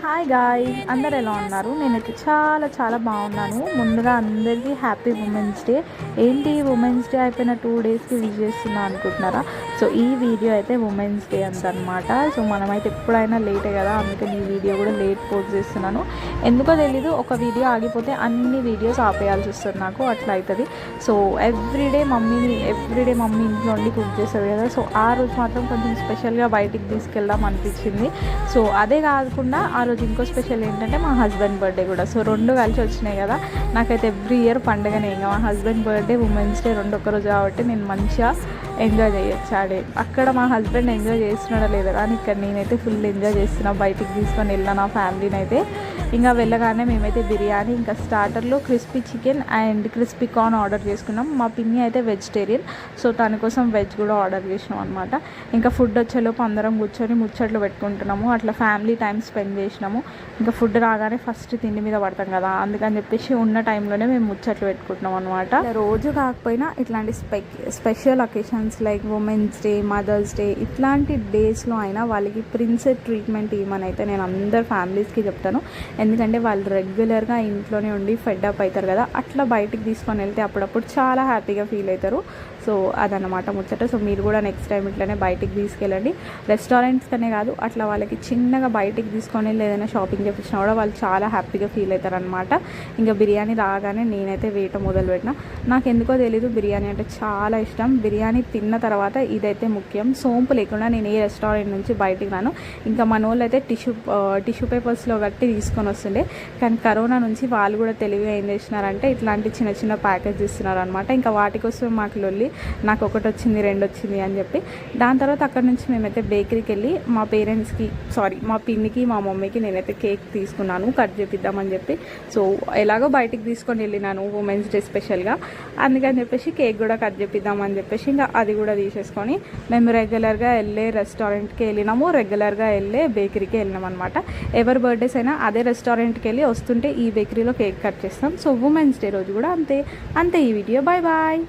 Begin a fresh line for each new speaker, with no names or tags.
Hi guys, అందరు ఎలా ఉన్నారు? నేనైతే చాలా చాలా బాగున్నాను. ముందుగా అందరికీ హ్యాపీ ఉమెన్స్ డే. ఏంటి ఉమెన్స్ డే అయిపోయిన 2 డేస్కి విష్ చేస్తున్నా అనుకుంటున్నారా? సో ఈ వీడియో అయితే ఉమెన్స్ డే అంతనమాట. సో మనమైతే ఎప్పుడైనా లేటే కదా, అందుకని ఈ వీడియో కూడా లేట్ పోస్ట్ చేస్తున్నాను. ఎందుకో తెలీదు, ఒక వీడియో ఆగిపోతే అన్ని వీడియోస్ ఆపేయాల్సి వస్తుంది నాకు, అట్లా అవుతుంది. సో ఎవ్రీడే మమ్మీ ఇంట్లో ఉండి కుక్ చేస్తుంది కదా, సో ఆ రోజు మాత్రం కొంచెం స్పెషల్గా బయటికి తీసుకెళ్దాం అనిపించింది. సో అదే కాకుండా ఆ రోజు ఇంకో స్పెషల్ ఏంటంటే మా హస్బెండ్ బర్త్డే కూడా. సో రెండు కలిసి వచ్చినాయి కదా, నాకైతే ఎవ్రీ ఇయర్ పండుగనే. ఇంకా మా హస్బెండ్ బర్త్డే, ఉమెన్స్ డే రెండు ఒక్కరోజు కాబట్టి నేను మంచిగా ఎంజాయ్ చేయొచ్చు ఆడే. అక్కడ మా హస్బెండ్ ఎంజాయ్ చేస్తున్నాడో లేదా కానీ ఇక్కడ నేనైతే ఫుల్ ఎంజాయ్ చేస్తున్నా. బయటికి తీసుకొని వెళ్ళాను నా ఫ్యామిలీని అయితే. ఇంకా వెళ్ళగానే మేమైతే బిర్యానీ, ఇంకా స్టార్టర్లో crispy chicken and crispy corn order చేసుకున్నాం. మా పిన్ని అయితే వెజిటేరియన్, సో తన కోసం వెజ్ కూడా ఆర్డర్ చేసినాం అనమాట. ఇంకా ఫుడ్ వచ్చేలోపు అందరం కూర్చొని ముచ్చట్లు పెట్టుకుంటున్నాము, అట్లా ఫ్యామిలీ టైం స్పెండ్ చేసినాము. ఇంకా ఫుడ్ రాగానే ఫస్ట్ తిండి మీద పడతాం కదా, అందుకని చెప్పేసి ఉన్న టైంలోనే మేము ముచ్చట్లు పెట్టుకుంటున్నాం అనమాట. రోజు కాకపోయినా ఇట్లాంటి special occasions like women's day, mother's day ఇట్లాంటి డేస్లో అయినా వాళ్ళకి ప్రిన్సెస్ ట్రీట్మెంట్ ఇవ్వమని అయితే నేను అందరు ఫ్యామిలీస్కి చెప్తాను. ఎందుకంటే వాళ్ళు రెగ్యులర్గా ఇంట్లోనే ఉండి ఫెడ్ అప్ అవుతారు కదా, అట్లా బయటికి తీసుకొని వెళ్తే అప్పుడప్పుడు చాలా హ్యాపీగా ఫీల్ అవుతారు. సో అదన్నమాట ముచ్చట. సో మీరు కూడా నెక్స్ట్ టైం ఇట్లనే బయటికి తీసుకెళ్ళండి. రెస్టారెంట్స్కనే కాదు, అట్లా వాళ్ళకి చిన్నగా బయటికి తీసుకొని వెళ్ళి ఏదైనా షాపింగ్ చేపించినా కూడా వాళ్ళు చాలా హ్యాపీగా ఫీల్ అవుతారు అనమాట. ఇంకా బిర్యానీ రాగానే నేనైతే వేయటం మొదలుపెట్టిన. నాకు ఎందుకో తెలీదు, బిర్యానీ అంటే చాలా ఇష్టం. బిర్యానీ తిన్న తర్వాత ఇదైతే ముఖ్యం. సోంపు లేకుండా నేను ఏ రెస్టారెంట్ నుంచి బయటికి రాను. ఇంకా మన వాళ్ళు అయితే టిష్యూ పేపర్స్లో కట్టి తీసుకొని వస్తుండే, కానీ కరోనా నుంచి వాళ్ళు కూడా తెలివిగా ఏం చేసినారంటే ఇట్లాంటి చిన్న చిన్న ప్యాకేజ్ ఇస్తున్నారు అనమాట. ఇంకా వాటి కోసం మాకు లొల్లి, నాకు ఒకటి వచ్చింది, 2 వచ్చింది అని చెప్పి. దాని తర్వాత అక్కడ నుంచి మేమైతే బేకరీకి వెళ్ళి మా పిన్నికి మా మమ్మీకి నేనైతే కేక్ తీసుకున్నాను, కట్ చేపిద్దామని చెప్పి. సో ఎలాగో బయటికి తీసుకొని వెళ్ళినాను ఉమెన్స్ డే స్పెషల్గా, అందుకని చెప్పేసి కేక్ కూడా కట్ చేపిద్దామని చెప్పేసి ఇంకా అది కూడా తీసేసుకొని మేము రెగ్యులర్గా వెళ్ళే రెస్టారెంట్కి వెళ్ళినాము, రెగ్యులర్గా వెళ్ళే బేకరీకి వెళ్ళినాం అనమాట. ఎవరి బర్త్డేస్ అయినా అదే రెస్టారెంట్కి వెళ్ళి వస్తుంటే ఈ బేకరీలో కేక్ కట్ చేస్తాం. సో ఉమెన్స్ డే రోజు కూడా అంతే ఈ వీడియో. Bye bye.